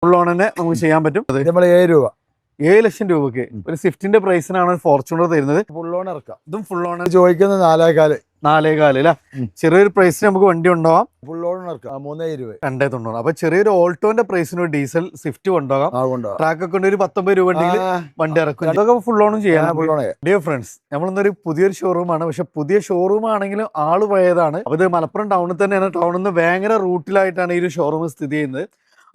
Full on തന്നെ നമുക്ക് ചെയ്യാൻ പറ്റും. നമ്മൾ 7 രൂപ 7 ലക്ഷം രൂപക്ക് ഒരു സ്വിഫ്റ്റിന്റെ പ്രൈസിനാണ് ഫോർച്യൂണർ തരുന്നത്. ഫുൾ ഓൺ ഇറക്കാം. ഇതും ഫുൾ ഓൺ ചോദിക്കുന്നത് 4,4. 4,4 അല്ലേ? ചെറിയൊരു പ്രൈസിന് നമുക്ക് വണ്ടി ഉണ്ടാവാം. ഫുൾ ഓൺ ഇറക്കാം 3,20. 290. അപ്പൊ ചെറിയൊരു ഓൾട്ടോന്റെ പ്രൈസിന് ഒരു ഡീസൽ സ്വിഫ്റ്റ് കൊണ്ടുപോകാം. ട്രാക്ക് ഒക്കെ ഒരു 19 രൂപ ഉണ്ടെങ്കിൽ വണ്ടി ഇറക്കും. അതൊക്കെ ഫുൾ ഓണും ചെയ്യാം. ഡിയർ ഫ്രണ്ട്സ്, നമ്മളിന്നൊരു പുതിയൊരു ഷോറൂമാണ്. പക്ഷെ പുതിയ ഷോറൂം ആണെങ്കിലും ആള് പഴയതാണ്. അപ്പൊ ഇത് മലപ്പുറം ടൗണിൽ തന്നെയാണ്. ടൗണിൽ നിന്ന് ഭയങ്കര റൂട്ടിലായിട്ടാണ് ഈ ഒരു ഷോറൂം സ്ഥിതി ചെയ്യുന്നത്.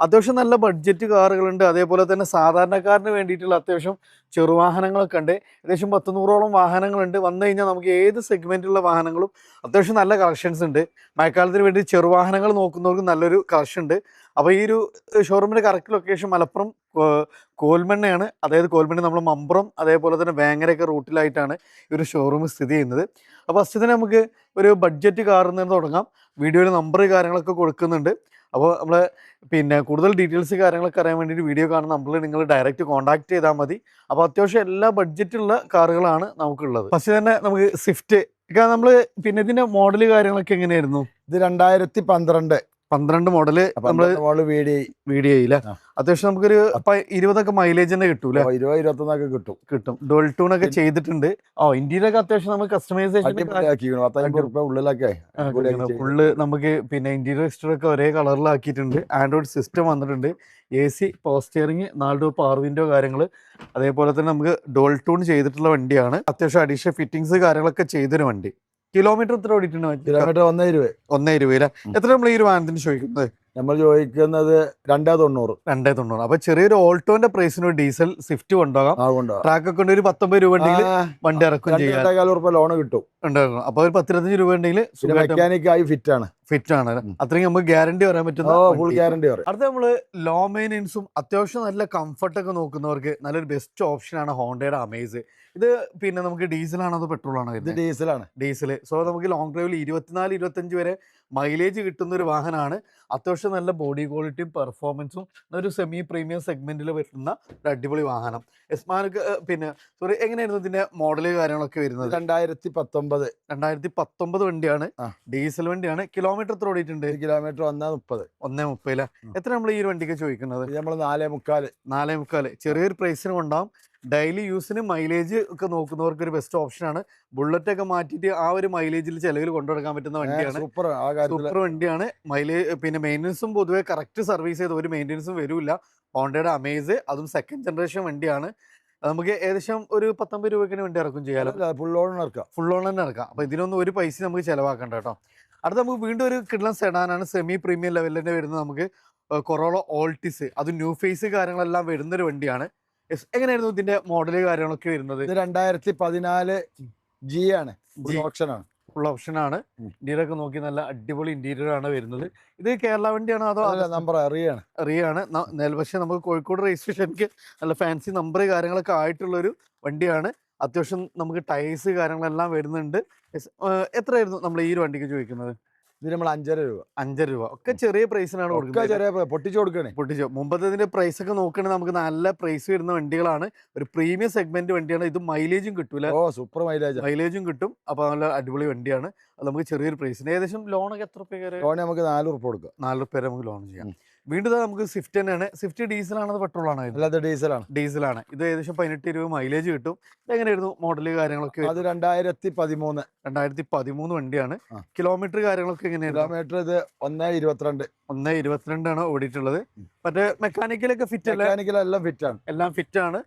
അത്യാവശ്യം നല്ല ബഡ്ജറ്റ് കാറുകളുണ്ട്. അതേപോലെ തന്നെ സാധാരണക്കാരന് വേണ്ടിയിട്ടുള്ള അത്യാവശ്യം ചെറുവാഹനങ്ങളൊക്കെ ഉണ്ട്. ഏകദേശം 100-100ഓളം വാഹനങ്ങളുണ്ട്. വന്നു കഴിഞ്ഞാൽ നമുക്ക് ഏത് സെഗ്മെന്റിലുള്ള വാഹനങ്ങളും അത്യാവശ്യം നല്ല കളക്ഷൻസ് ഉണ്ട്. മഴക്കാലത്തിന് വേണ്ടി ചെറുവാഹനങ്ങൾ നോക്കുന്നവർക്ക് നല്ലൊരു കളക്ഷൻ ഉണ്ട്. അപ്പോൾ ഈ ഒരു ഷോറൂമിന്റെ കറക്റ്റ് ലൊക്കേഷൻ മലപ്പുറം കോൽമണ്ണയാണ്. അതായത് കോൽമണ്ണ നമ്മൾ മമ്പുറം അതേപോലെ തന്നെ വേങ്ങരയൊക്കെ റൂട്ടിലായിട്ടാണ് ഈ ഒരു ഷോറൂം സ്ഥിതി ചെയ്യുന്നത്. അപ്പോൾ ഫസ്റ്റ് തന്നെ നമുക്ക് ഒരു ബഡ്ജറ്റ് കാറിൽ നിന്ന് തുടങ്ങാം. വീഡിയോയിൽ നമ്പർ കാര്യങ്ങളൊക്കെ കൊടുക്കുന്നുണ്ട്. അപ്പോൾ നമ്മൾ കൂടുതൽ ഡീറ്റെയിൽസ് കാര്യങ്ങളൊക്കെ അറിയാൻ വേണ്ടിയിട്ട് വീഡിയോ കാണുന്ന നമ്പറിൽ നിങ്ങൾ ഡയറക്റ്റ് കോൺടാക്ട് ചെയ്താൽ മതി. അപ്പോൾ അത്യാവശ്യം എല്ലാ ബഡ്ജറ്റുള്ള കാറുകളാണ് നമുക്കുള്ളത്. ഫസ്റ്റ് തന്നെ നമുക്ക് സ്വിഫ്റ്റ് നമ്മൾ ഇതിന്റെ മോഡൽ കാര്യങ്ങളൊക്കെ എങ്ങനെയായിരുന്നു? ഇത് 2012 മോഡല് നമ്മള് വീഡിയോ ഇല്ല. അത്യാവശ്യം നമുക്കൊരു 20 മൈലേജ് തന്നെ കിട്ടൂല. 20-21 കിട്ടും. ഡോൾ ടൂൺ ഒക്കെ ചെയ്തിട്ടുണ്ട്. ഇന്ത്യയിലൊക്കെ അത്യാവശ്യം നമുക്ക് കസ്റ്റമൈസേഷൻ ഫുള്ള് നമുക്ക് ഇന്റീരിയർ എക്സ്റ്റീരിയർ ഒക്കെ ഒരേ കളറിലാക്കിയിട്ടുണ്ട്. ആൻഡ്രോയിഡ് സിസ്റ്റം വന്നിട്ടുണ്ട്. AC, power steering, 4 power window കാര്യങ്ങൾ. അതേപോലെ തന്നെ നമുക്ക് ഡോൾ ടൂൺ ചെയ്തിട്ടുള്ള വണ്ടിയാണ്. അത്യാവശ്യം അഡീഷണൽ ഫിറ്റിംഗ്സ് കാര്യങ്ങളൊക്കെ ചെയ്തൊരു വണ്ടി. കിലോമീറ്റർ എത്ര ഓടിയിട്ടുണ്ട്? കിലോമീറ്റർ 1,20. എത്ര നമ്മൾ ഈ ഒരു വാഹനത്തിന് ചോദിക്കുന്നത്? നമ്മൾ ചോദിക്കുന്നത് 290. അപ്പൊ ചെറിയൊരു ഓൾട്ടോന്റെ പ്രൈസിന് ഡീസൽ സ്വിഫ്റ്റ് കൊണ്ടുപോകാം. ട്രാക്ക് ഒക്കെ ഒരു 19 രൂപ ഉണ്ടെങ്കിൽ വണ്ടി ഇറക്കും ചെയ്യാം. ലോൺ കിട്ടും. അപ്പൊ ഒരു 10-15 രൂപ ഉണ്ടെങ്കിൽ മെക്കാനിക്കായി ഫിറ്റ് ആണ്. അത്രയും നമുക്ക് ഗ്യാരണ്ടി പറയാൻ പറ്റുന്ന ഫുൾ ഗ്യാരണ്ടി പറയും. അടുത്ത നമ്മള് ലോ മെയിൻ്റെനൻസും അത്യാവശ്യം നല്ല കംഫർട്ട് ഒക്കെ നോക്കുന്നവർക്ക് നല്ലൊരു ബെസ്റ്റ് ഓപ്ഷൻ ആണ് ഹോണ്ടയുടെ അമേസ്. ഇത് നമുക്ക് ഡീസലാണോ അതോ പെട്രോൾ ആണോ? ഇത് ഡീസല്. സോ നമുക്ക് ലോങ് ഡ്രൈവിൽ 24-25 വരെ മൈലേജ് കിട്ടുന്ന ഒരു വാഹനമാണ്. അത്യാവശ്യം നല്ല ബോഡി ക്വാളിറ്റിയും പെർഫോമൻസും ഒരു സെമി പ്രീമിയം സെഗ്മെന്റിൽ വരുന്ന ഒരു അടിപൊളി വാഹനം. സോറി, എങ്ങനെയായിരുന്നു ഇതിന്റെ മോഡല് കാര്യങ്ങളൊക്കെ വരുന്നത്? 2019 വണ്ടിയാണ്. ഡീസൽ വണ്ടിയാണ്. കിലോമീറ്റർ എത്ര ഓടിയിട്ടുണ്ട്? കിലോമീറ്റർ 1:30. എത്ര നമ്മൾ ഈ ഒരു വണ്ടിക്ക് ചോദിക്കുന്നത്? നമ്മൾ 4,45. ചെറിയൊരു പ്രൈസിന് കൊണ്ടാവും. ഡെയിലി യൂസിന് മൈലേജ് ഒക്കെ നോക്കുന്നവർക്ക് ഒരു ബെസ്റ്റ് ഓപ്ഷൻ ആണ്. ബുള്ളറ്റ് ഒക്കെ മാറ്റിയിട്ട് ആ ഒരു മൈലേജിൽ ചെലവിൽ കൊണ്ടുനടക്കാൻ പറ്റുന്ന വണ്ടിയാണ്. സൂപ്പർ വണ്ടിയാണ്. മൈലേജ് മെയിൻ്റനൻസും പൊതുവെ കറക്റ്റ് സർവീസ് ചെയ്ത് ഒരു മെയിൻ്റനൻസും വരില്ല. ഹോണ്ടയുടെ അമേസ്, അതും സെക്കൻഡ് ജനറേഷൻ വണ്ടിയാണ്. നമുക്ക് ഏകദേശം ഒരു 19 രൂപയ്ക്ക് വണ്ടി ഇറക്കും ചെയ്യാലോ. ഫുൾ ഓൺ തന്നെ ഇറക്കാം. അപ്പൊ ഇതിനൊന്നും ഒരു പൈസ നമുക്ക് ചെലവാക്കണ്ട കേട്ടോ. അടുത്ത നമുക്ക് വീണ്ടും ഒരു കിഡ്ലൻ സെഡാനാണ്. സെമി പ്രീമിയം ലെവലിൽ തന്നെ വരുന്നത്. നമുക്ക് കൊറോള ഓൾട്ടിസ്, അത് ന്യൂ ഫേസ് കാര്യങ്ങളെല്ലാം വരുന്നൊരു വണ്ടിയാണ്. എങ്ങനെയായിരുന്നു ഇതിന്റെ മോഡല് കാര്യങ്ങളൊക്കെ വരുന്നത്? 2014 G ആണ്. ഫുൾ ഓപ്ഷൻ ആണ്. ഇന്റീരിയർ ഒക്കെ നോക്കി നല്ല അടിപൊളി ഇന്റീരിയർ ആണ് വരുന്നത്. ഇത് കേരള വണ്ടിയാണോ അതോ നമ്പർ അറിയാണ്? പക്ഷെ നമുക്ക് കോഴിക്കോട് രജിസ്ട്രേഷനിക്ക് നല്ല ഫാൻസി നമ്പർ കാര്യങ്ങളൊക്കെ ആയിട്ടുള്ള ഒരു വണ്ടിയാണ്. അത്യാവശ്യം നമുക്ക് ടയേഴ്സ് കാര്യങ്ങളെല്ലാം വരുന്നുണ്ട്. എത്രയായിരുന്നു നമ്മൾ ഈ ഒരു വണ്ടിക്ക് ചോദിക്കുന്നത്? ഇത് നമ്മൾ 5.5 രൂപ. ഒക്കെ ചെറിയ പ്രൈസിനാണ് കൊടുക്കുന്നത്. പൊട്ടിച്ചോ മുമ്പത്തെ പ്രൈസ് ഒക്കെ നോക്കുകയാണെങ്കിൽ നമുക്ക് നല്ല പ്രൈസ് വരുന്ന വണ്ടികളാണ്. ഒരു പ്രീമിയം സെഗ്മെന്റ് വണ്ടിയാണ്. ഇത് മൈലേജും കിട്ടൂല. സൂപ്പർ മൈലേജും കിട്ടും. അപ്പൊ നല്ല അടിപൊളി വണ്ടിയാണ്. അത് നമുക്ക് ചെറിയൊരു പ്രൈസിന്. ഏകദേശം ലോണൊക്കെ എത്ര രൂപ? ലോൺ നമുക്ക് 4 രൂപ കൊടുക്കാം. 4 രൂപ നമുക്ക് ലോൺ ചെയ്യാം. വീണ്ടും നമുക്ക് സ്വിഫ്റ്റ് തന്നെയാണ്. സ്വിഫ്റ്റ് ഡീസലാണോ പെട്രോൾ ആണോ? ഡീസലാണ്. ഇത് ഏകദേശം 18 രൂപ മൈലേജ് കിട്ടും. എങ്ങനെയായിരുന്നു മോഡല് കാര്യങ്ങളൊക്കെ? അത് 2013 വണ്ടിയാണ്. കിലോമീറ്റർ കാര്യങ്ങളൊക്കെ എങ്ങനെയാണ്? കിലോമീറ്റർ ഇത് 1.22 ആണ് ഓടിയിട്ടുള്ളത്. മറ്റേ മെക്കാനിക്കലൊക്കെ എല്ലാം ഫിറ്റ് ആണ്.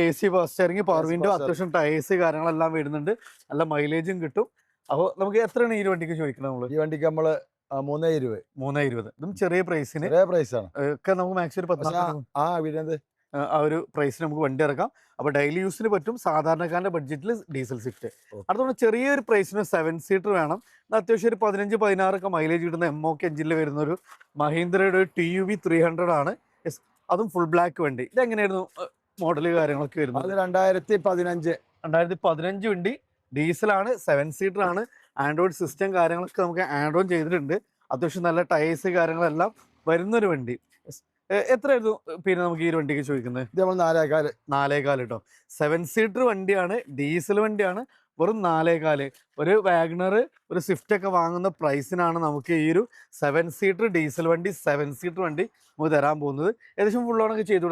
AC, power steering, power window, അത്യാവശ്യം ടയേഴ്സ് കാര്യങ്ങളെല്ലാം വരുന്നുണ്ട്. നല്ല മൈലേജും കിട്ടും. അപ്പോൾ നമുക്ക് എത്രയാണ് ഈ വണ്ടിക്ക് ചോദിക്കുന്നത്? നമ്മൾ ഈ വണ്ടിക്ക് നമ്മള് 3.20. ഇതും ചെറിയ പ്രൈസാണ് ഒക്കെ. നമുക്ക് മാക്സിമം 14 ആ ഒരു പ്രൈസിന് നമുക്ക് വണ്ടി ഇറക്കാം. അപ്പോൾ ഡെയിലി യൂസിന് പറ്റും. സാധാരണക്കാരൻ്റെ ബഡ്ജറ്റിൽ ഡീസൽ സ്വിഫ്റ്റ്. അടുത്തോണ്ട് ചെറിയൊരു പ്രൈസിന് 7 സീറ്റർ വേണം. അത്യാവശ്യം ഒരു 15-16 ഒക്കെ മൈലേജ് കിട്ടുന്ന MOK എഞ്ചിനിൽ വരുന്ന ഒരു മഹീന്ദ്രയുടെ TUV 300 ആണ്. അതും ഫുൾ ബ്ലാക്ക് വണ്ടി. ഇതെങ്ങനെയായിരുന്നു മോഡല് കാര്യങ്ങളൊക്കെ വരുന്നത്? 2015 വണ്ടി. ഡീസലാണ്. 7 സീറ്റർ ആണ്. ആൻഡ്രോയിഡ് സിസ്റ്റം കാര്യങ്ങളൊക്കെ നമുക്ക് ആഡ് ഓൺ ചെയ്തിട്ടുണ്ട്. അത്യാവശ്യം നല്ല ടയേഴ്സ് കാര്യങ്ങളെല്ലാം വരുന്നൊരു വണ്ടി. എത്രയായിരുന്നു നമുക്ക് ഈ വണ്ടിക്ക് ചോദിക്കുന്നത്? ഇത് നമ്മൾ 4.25 കേട്ടോ. 7 സീറ്റർ വണ്ടിയാണ്. ഡീസൽ വണ്ടിയാണ്. വെറും 4.4. ഒരു വാഗണർ ഒരു സ്വിഫ്റ്റ് ഒക്കെ വാങ്ങുന്ന പ്രൈസിനാണ് നമുക്ക് ഈ ഒരു 7 സീറ്റർ ഡീസൽ വണ്ടി 7 സീറ്റർ വണ്ടി നമുക്ക് തരാൻ പോകുന്നത്. ഏകദേശം ഫുൾ ഓണൊക്കെ ചെയ്തു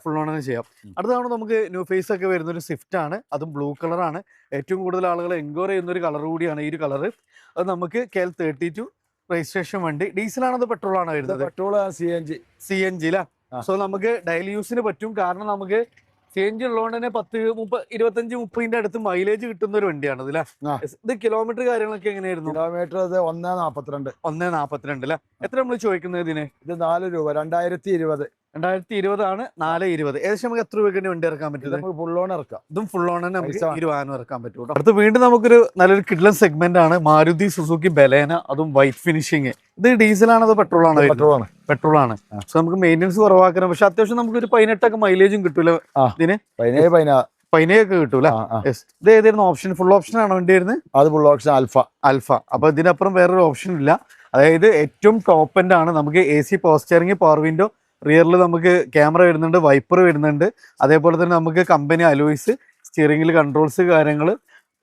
ഫുൾ ഓണൊക്കെ ചെയ്യാം. അടുത്താണ് നമുക്ക് ന്യൂ ഫേസ് ഒക്കെ വരുന്ന ഒരു സ്വിഫ്റ്റ് ആണ്, അതും ബ്ലൂ കളറാണ്. ഏറ്റവും കൂടുതൽ ആളുകൾ എൻക്വയറി ചെയ്യുന്ന ഒരു കളർ കൂടിയാണ് ഈ ഒരു കളർ. അത് നമുക്ക് KL 32 രജിസ്ട്രേഷൻ വണ്ടി. ഡീസലാണോ അതോ പെട്രോൾ ആണോ വരുന്നത്? പെട്രോൾ CNG അല്ലേ? സോ നമുക്ക് ഡെയിലി യൂസിന് പറ്റും. കാരണം നമുക്ക് CNG ഉള്ളതുകൊണ്ട് തന്നെ 25-30 അടുത്ത് മൈലേജ് കിട്ടുന്ന ഒരു വണ്ടിയാണ് ഇത്. ഇത് കിലോമീറ്റർ കാര്യങ്ങളൊക്കെ എങ്ങനെയായിരുന്നു? കിലോമീറ്റർ 1.42. 1.42 അല്ലേ? എത്ര നമ്മൾ ചോദിക്കുന്നത് ഇതിന്? ഇത് 4 രൂപ. 2020 ആണ്. 4.20. ഏകദേശം നമുക്ക് എത്ര രൂപയ്ക്ക് വണ്ടി ഇറക്കാൻ പറ്റും? നമുക്ക് ഫുൾ ഓൺ ഇറക്കാം. ഇതും ഫുൾ ഓൺ തന്നെ നമുക്ക് 20 ഇറക്കാൻ പറ്റും. അടുത്ത് വീണ്ടും നമുക്കൊരു നല്ലൊരു കിഡ്ലൻ സെഗ്മെന്റ് ആണ്, മാരുതി സുസുക്കി ബലേന, അതും വൈറ്റ് ഫിനിഷിങ്. ഇത് ഡീസൽ ആണോ അതോ പെട്രോൾ ആണോ? പെട്രോൾ ആണ്. സോ നമുക്ക് മെയിൻ്റെനൻസ് കുറവാക്കണം. പക്ഷെ അത്യാവശ്യം നമുക്ക് ഒരു 18 മൈലേജും കിട്ടൂല ഇതിന്. 15 ഒക്കെ കിട്ടൂല. ഇത് ഏതായിരുന്നു ഓപ്ഷൻ? ഫുൾ ഓപ്ഷൻ ആണോ വണ്ടി വരുന്നത്? അത് ഫുൾ ഓപ്ഷൻ ആൽഫ. അപ്പൊ ഇതിനപ്പുറം വേറൊരു ഓപ്ഷൻ ഇല്ല. അതായത് ഏറ്റവും ടോപ്പ് എൻഡ് ആണ്. നമുക്ക് AC power steering, power window, റിയറിൽ നമുക്ക് ക്യാമറ വരുന്നുണ്ട്, വൈപ്പർ വരുന്നുണ്ട്. അതേപോലെ തന്നെ നമുക്ക് കമ്പനി അലോയ്സ്, സ്റ്റിയറിംഗിൽ കൺട്രോൾസ് കാര്യങ്ങൾ,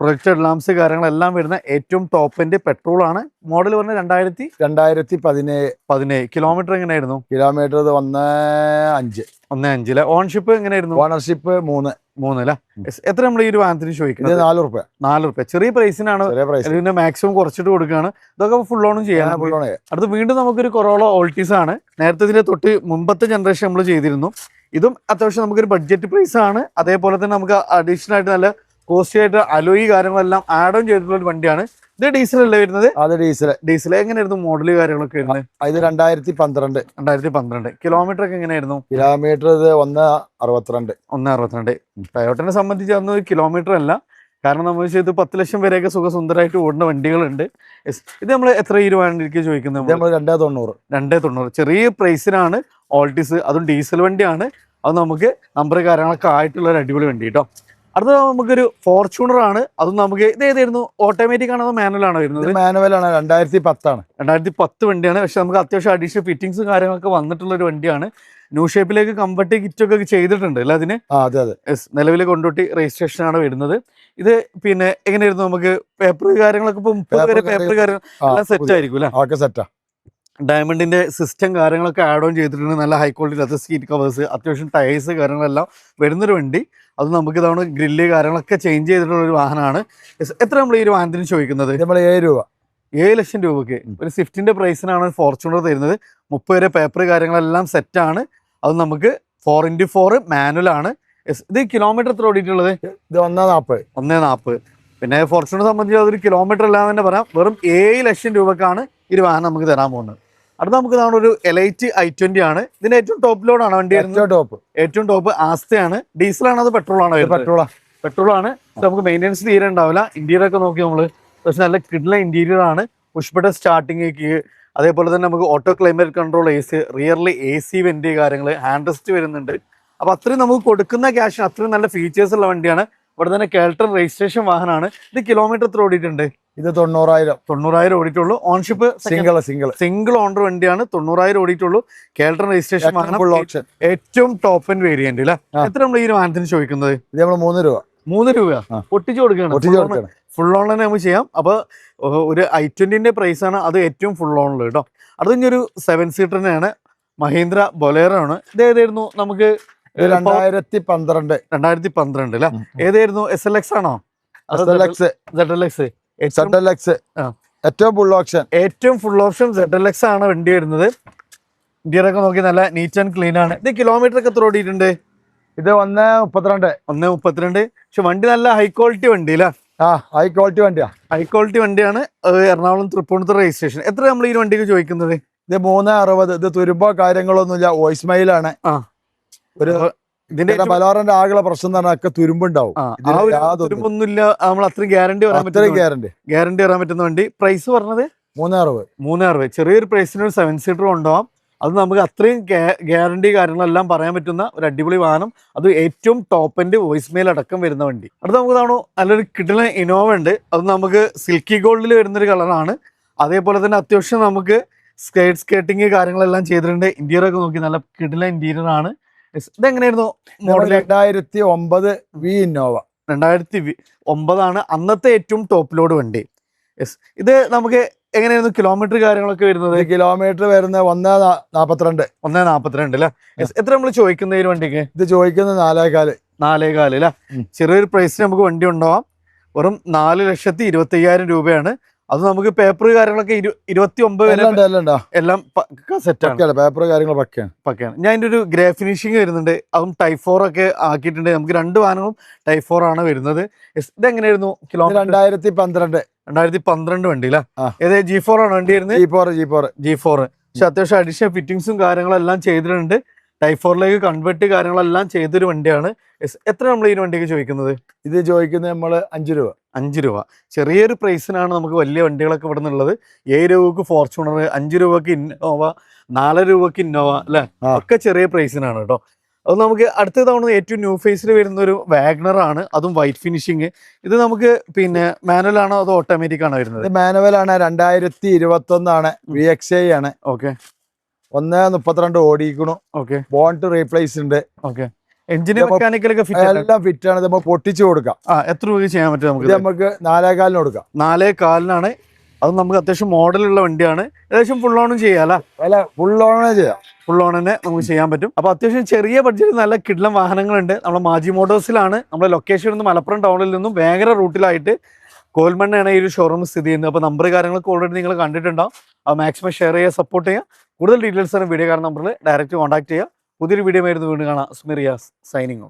പ്രൊജക്റ്റഡ് ലാംപ്സ് കാര്യങ്ങളെല്ലാം വരുന്ന ഏറ്റവും ടോപ്പ് എൻഡ് പെട്രോൾ ആണ്. മോഡൽ പറഞ്ഞ 2017. കിലോമീറ്റർ എങ്ങനെയായിരുന്നു? കിലോമീറ്റർ 1.5. ഓൺഷിപ്പ് എങ്ങനെയായിരുന്നു? ഓണർഷിപ്പ് 3 അല്ലേ? എത്ര നമ്മൾ ഈ ഒരു വാഹനത്തിന് ചോദിക്കുന്നത്? 4 രൂപ. 4 രൂപ. ചെറിയ പ്രൈസിനാണ്. ഇതിന്റെ മാക്സിമം കുറച്ചിട്ട് കൊടുക്കുകയാണ്. ഇതൊക്കെ ഫുൾ ഓണും ചെയ്യാൻ. അടുത്ത് വീണ്ടും നമുക്കൊരു കൊറോള ഓൾട്ടീസ് ആണ്. നേരത്തെ ഇതിന്റെ തൊട്ട് മുമ്പത്തെ ജനറേഷൻ നമ്മൾ ചെയ്തിരുന്നു. ഇതും അത്യാവശ്യം നമുക്കൊരു ബഡ്ജറ്റ് പ്രൈസ് ആണ്. അതേപോലെ തന്നെ നമുക്ക് അഡീഷണൽ ആയിട്ട് നല്ല കോസ്റ്റ്ലി ആയിട്ട് അലോയി കാര്യങ്ങളെല്ലാം ആഡ് ഓൺ ചെയ്തിട്ടുള്ള ഒരു വണ്ടിയാണ്. ഇത് ഡീസൽ അല്ലേ വരുന്നത്? അത് ഡീസൽ. എങ്ങനെയായിരുന്നു മോഡല് കാര്യങ്ങളൊക്കെ വരുന്നത്? ഇത് 2012. കിലോമീറ്റർ ഒക്കെ എങ്ങനെയായിരുന്നു? കിലോമീറ്റർ 1.62. ടൊയോട്ടനെ സംബന്ധിച്ച് അന്ന് കിലോമീറ്റർ അല്ല, കാരണം നമ്മൾ ചെയ്ത് 10 ലക്ഷം വരെയൊക്കെ സുഖസുന്ദരമായിട്ട് ഓടുന്ന വണ്ടികളുണ്ട്. ഇത് നമ്മൾ എത്ര ഈ വണ്ടിക്ക് ചോദിക്കുന്നത്? 2.90. ചെറിയ പ്രൈസിനാണ് ഓൾട്ടീസ്, അതും ഡീസൽ വണ്ടിയാണ്. അത് നമുക്ക് നമ്പർ കാര്യങ്ങളൊക്കെ ആയിട്ടുള്ള ഒരു അടിപൊളി വണ്ടി കേട്ടോ. അടുത്ത നമുക്കൊരു ഫോർച്യൂണർ ആണ്. അതും നമുക്ക് ഇത് ഏതായിരുന്നു? ഓട്ടോമാറ്റിക് ആണോ മാനുവൽ ആണോ വരുന്നത്? മാനുവലാണ്. 2010 വണ്ടിയാണ്. പക്ഷെ നമുക്ക് അത്യാവശ്യം അഡീഷണൽ ഫിറ്റിംഗ്സ് കാര്യങ്ങളൊക്കെ വന്നിട്ടുള്ള ഒരു വണ്ടിയാണ്. ന്യൂ ഷേപ്പിലേക്ക് കംഫർട്ട് കിറ്റൊക്കെ ചെയ്തിട്ടുണ്ട് അല്ലേ അതിന്? നിലവിൽ കൊണ്ടോട്ടി രജിസ്ട്രേഷൻ ആണ് വരുന്നത്. ഇത് പിന്നെ എങ്ങനെയായിരുന്നു? നമുക്ക് പേപ്പർ കാര്യങ്ങളൊക്കെ ഇപ്പൊ 30 വരെ പേപ്പർ കാര്യങ്ങൾ സെറ്റ് ആയിരിക്കും അല്ലേ? ഡയമണ്ടിന്റെ സിസ്റ്റം കാര്യങ്ങളൊക്കെ ആഡ് ഓൺ ചെയ്തിട്ടുണ്ട്. നല്ല ഹൈ ക്വാളിറ്റി അത് സീറ്റ് കവേഴ്സ്, അത്യാവശ്യം ടയേഴ്സ് കാര്യങ്ങളെല്ലാം വരുന്നൊരു വണ്ടി. അത് നമുക്ക് ഇതാണ് ഗ്രില്ല് കാര്യങ്ങളൊക്കെ ചേഞ്ച് ചെയ്തിട്ടുള്ള ഒരു വാഹനമാണ്. എത്ര നമ്മൾ ഈ ഒരു വാഹനത്തിന് ചോദിക്കുന്നത്? 7 രൂപ. 7 ലക്ഷം രൂപയ്ക്ക് ഒരു സ്വിഫ്റ്റിന്റെ പ്രൈസിനാണ് ഫോർച്യൂണർ തരുന്നത്. 30 വരെ പേപ്പർ കാര്യങ്ങളെല്ലാം സെറ്റാണ്. അത് നമുക്ക് 4x4 മാനുവൽ ആണ്. ഇത് കിലോമീറ്റർ എത്ര ഓടിയിട്ടുള്ളത്? ഇത് 1.40. പിന്നെ ഫോർച്യൂണർ സംബന്ധിച്ച് അതൊരു കിലോമീറ്റർ അല്ലാതെ തന്നെ പറയാം. വെറും 7 ലക്ഷം രൂപക്കാണ് ഈ ഒരു വാഹനം നമുക്ക് തരാൻ പോകുന്നത്. അടുത്ത നമുക്ക് ഇതാണ് ഒരു എലൈറ്റ് i20 ആണ്. ഇതിന്റെ ഏറ്റവും ടോപ്പ് ലോഡാണ് വണ്ടി. ഏറ്റവും ടോപ്പ് ആസ്തയാണ്. ഡീസൽ ആണോ അത് പെട്രോൾ ആണോ? പെട്രോൾ ആണ്. നമുക്ക് മെയിൻ്റെനൻസ് തീരെ ഉണ്ടാവില്ല. ഇന്റീരിയർ ഒക്കെ നോക്കി നമ്മള് പക്ഷെ നല്ല കിഡ്ലൻ ഇന്റീരിയർ ആണ്. പുഷ്പയുടെ സ്റ്റാർട്ടിങ്, അതേപോലെ തന്നെ നമുക്ക് auto climate control, AC, റിയറിൽ AC went കാര്യങ്ങൾ, ഹാൻഡ് റെസ്റ്റ് വരുന്നുണ്ട്. അപ്പൊ അത്രയും നമുക്ക് കൊടുക്കുന്ന ക്യാഷ് അത്രയും നല്ല ഫീച്ചേഴ്സ് ഉള്ള വണ്ടിയാണ്. ഇവിടെ തന്നെ കേൾട്ടൺ രജിസ്ട്രേഷൻ വാഹനമാണ്. ഇത് കിലോമീറ്റർ എത്ര ഓടിയിട്ടുണ്ട്? ഇത് 90,000 ഓടിയിട്ടുള്ളൂ. ഓൺഷിപ്പ് സിംഗിൾ ഓണർ വണ്ടിയാണ്. 90,000 ഓടിയിട്ടുള്ളൂ. കേൾട്ടൺ രജിസ്ട്രേഷൻ വാഹനം. ഏറ്റവും ടോപ്പ് ആൻഡ് വേരിയന്റ് അല്ലേ? എത്ര നമ്മൾ ഈ വാഹനത്തിന് ചോദിക്കുന്നത്? ഇത് നമ്മൾ 3 രൂപ. പൊട്ടിച്ചു കൊടുക്കുകയാണ്. ഫുൾ ഓൺ തന്നെ നമുക്ക് ചെയ്യാം. അപ്പൊ ഒരു i20ന്റെ പ്രൈസ് ആണ് അത് ഏറ്റവും ഫുൾ ഓണിൽ കേട്ടോ. അത് ഇനിയൊരു 7 സീറ്റർ തന്നെയാണ്. മഹീന്ദ്ര ബൊലേറോ ആണ്. ഇത് ഏതായിരുന്നു? നമുക്ക് 2012 അല്ലേ? ഏതായിരുന്നു? SLX ആണോ? ZLX. ഏറ്റവും ഫുൾ ഓപ്ഷൻ ZLX ആണ് വണ്ടി വരുന്നത്. ഇന്ത്യയിലൊക്കെ നോക്കി നല്ല നീറ്റ് ആൻഡ് ക്ലീൻ ആണ്. ഇത് കിലോമീറ്റർ ഒക്കെ എത്ര ഓടിയിട്ടുണ്ട്? ഇത് 1.32. പക്ഷെ വണ്ടി നല്ല ഹൈ ക്വാളിറ്റി വണ്ടി അല്ലേ? ഹൈ ക്വാളിറ്റി വണ്ടിയാണ്. എറണാകുളം തൃപ്പൂണിത്തുറ രജിസ്ട്രേഷൻ. എത്ര നമ്മൾ ഈ വണ്ടിക്ക് ചോദിക്കുന്നത്? ഇത് 3.60. ഇത് തുരുമ്പോ കാര്യങ്ങളൊന്നുമില്ല. വോയിസ് മെയിലാണ്. ഒരു ഇതിന്റെ ബലോറിന്റെ ആകെ പ്രശ്നം എന്ന് പറഞ്ഞാൽ തുരുമ്പുണ്ടാവും. തുരുമ്പൊന്നുമില്ല. നമ്മൾ അത്രയും ഗ്യാരണ്ടി വരാൻ പറ്റുന്ന വണ്ടി. പ്രൈസ് പറഞ്ഞത് 3.60. ചെറിയൊരു പ്രൈസിന് ഒരു 7 സീറ്റർ കൊണ്ടുപോകാം. അത് നമുക്ക് അത്രയും ഗ്യാരണ്ടി കാര്യങ്ങളെല്ലാം പറയാൻ പറ്റുന്ന ഒരു അടിപൊളി വാഹനം. അത് ഏറ്റവും ടോപ്പ് എൻഡ് വോയിസ് മെയിൽ അടക്കം വരുന്ന വണ്ടി. അടുത്ത നമുക്ക് കാണോ നല്ലൊരു കിടിലൻ ഇന്നോവ ഉണ്ട്. അത് നമുക്ക് സിൽക്കി ഗോൾഡിൽ വരുന്നൊരു കളറാണ്. അതേപോലെ തന്നെ അത്യാവശ്യം നമുക്ക് സ്കേട്ടിങ് കാര്യങ്ങളെല്ലാം ചെയ്തിട്ടുണ്ട്. ഇന്റീരിയർ ഒക്കെ നോക്കി നല്ല കിടിലൻ ഇന്റീരിയർ ആണ്. ഇതെങ്ങനെയായിരുന്നു? Model 2009 V Innova. 2009 അന്നത്തെ ഏറ്റവും ടോപ്പ് ലോഡ് വണ്ടി. യെസ്, ഇത് നമുക്ക് എങ്ങനെയായിരുന്നു കിലോമീറ്റർ കാര്യങ്ങളൊക്കെ വരുന്നത്? കിലോമീറ്റർ വരുന്നത് 142. 142 അല്ലേ? യെസ്. എത്ര നമ്മൾ ചോദിക്കുന്ന ഈ വണ്ടിക്ക്? ഇത് ചോദിക്കുന്നത് 4,400. 4,400 അല്ലേ? ചെറിയൊരു പ്രൈസിന് നമുക്ക് വണ്ടി ഉണ്ടാവാം. വെറും 4,25,000 രൂപയാണ്. അത് നമുക്ക് പേപ്പർ കാര്യങ്ങളൊക്കെ 29 വരെ എല്ലാം സെറ്റാണ്. പേപ്പർ കാര്യങ്ങൾ പക്കയാണ്. ഞാൻ അതിന്റെ ഒരു ഗ്രേ ഫിനിഷിങ് വരുന്നുണ്ട്, അതും ടൈപ്പ് 4 ഒക്കെ ആക്കിയിട്ടുണ്ട്. നമുക്ക് 2 വാഹനങ്ങളും ടൈപ്പ് 4 ആണ് വരുന്നത്. ഇത് എങ്ങനെയായിരുന്നു കിലോമീറ്റർ? 2012 വണ്ടി അല്ലേ? ഏത് G4 ആണ് വണ്ടി വരുന്നത്? G4. പക്ഷെ അത്യാവശ്യം അഡീഷണൽ ഫിറ്റിംഗ്സും കാര്യങ്ങളെല്ലാം ചെയ്തിട്ടുണ്ട്. ടൈപ്പ് 4ലേക്ക് കൺവേർട്ട് കാര്യങ്ങളെല്ലാം ചെയ്തൊരു വണ്ടിയാണ്. എത്ര നമ്മൾ ഈ വണ്ടിക്ക് ചോദിക്കുന്നത്? ഇത് ചോദിക്കുന്നത് നമ്മള് 5 രൂപ. 5 രൂപ. ചെറിയൊരു പ്രൈസിനാണ് നമുക്ക് വലിയ വണ്ടികളൊക്കെ ഇവിടെ നിന്നുള്ളത്. 7 രൂപക്ക് ഫോർച്യൂണർ, 5 രൂപക്ക് ഇന്നോവ, 4 രൂപക്ക് ഇന്നോവ അല്ലെ? ഒക്കെ ചെറിയ പ്രൈസിനാണ് കേട്ടോ. അത് നമുക്ക് അടുത്ത തവണ ഏറ്റവും ന്യൂ ഫേസിൽ വരുന്ന ഒരു വാഗ്നർ ആണ്, അതും വൈറ്റ് ഫിനിഷിങ്. ഇത് നമുക്ക് പിന്നെ മാനുവൽ ആണോ അതോ ഓട്ടോമാറ്റിക് ആണോ വരുന്നത്? മാനുവൽ ആണ്. 2021 ആണ്. VXI ആണ്. ഓക്കെ. 132 ഓടിക്കണു. ഓക്കെ. ബോണ്ട് റീപ്ലേസ് ഉണ്ട്. ഓക്കെ. എഞ്ചിന് മെക്കാനിക്കലൊക്കെ എല്ലാം ഫിറ്റ് ആണ്. നമുക്ക് പൊട്ടിച്ചു കൊടുക്കാം. എത്ര രൂപ ചെയ്യാൻ പറ്റും നമുക്ക്? നമുക്ക് 4,400 കൊടുക്കാം. 4,400 അത് നമുക്ക് അത്യാവശ്യം മോഡലുള്ള വണ്ടിയാണ്. ഏകദേശം ഫുൾ ഓണും ചെയ്യാം അല്ല? ഫുൾ ഓണേ ചെയ്യാം. ഫുൾ ഓൺ തന്നെ നമുക്ക് ചെയ്യാൻ പറ്റും. അപ്പൊ അത്യാവശ്യം ചെറിയ ബഡ്ജറ്റിൽ നല്ല കിഡ്ലം വാഹനങ്ങളുണ്ട്. നമ്മുടെ മാജി മോട്ടോഴ്സിലാണ്. നമ്മുടെ ലൊക്കേഷൻ നിന്ന് മലപ്പുറം ടൗണിൽ നിന്നും വേങ്ങര റൂട്ടിലായിട്ട് കോൽമണ്ണയാണ് ഈ ഒരു ഷോറൂം സ്ഥിതി ചെയ്യുന്നത്. അപ്പോൾ നമ്പർ കാര്യങ്ങളൊക്കെ ഓൾറെഡി നിങ്ങൾ കണ്ടിട്ടുണ്ടാവും. അത് മാക്സിമം ഷെയർ ചെയ്യുക, സപ്പോർട്ട് ചെയ്യുക. കൂടുതൽ ഡീറ്റെയിൽസ് വീഡിയോ കാണുന്ന നമ്പറിൽ ഡയറക്റ്റ് കോൺടാക്ട് ചെയ്യുക. പുതിയൊരു വീഡിയോ ആയിരുന്നു വീണ്ടും കാണാം. സ്മിറിയാസ് സൈനിങ് ഓഫ്.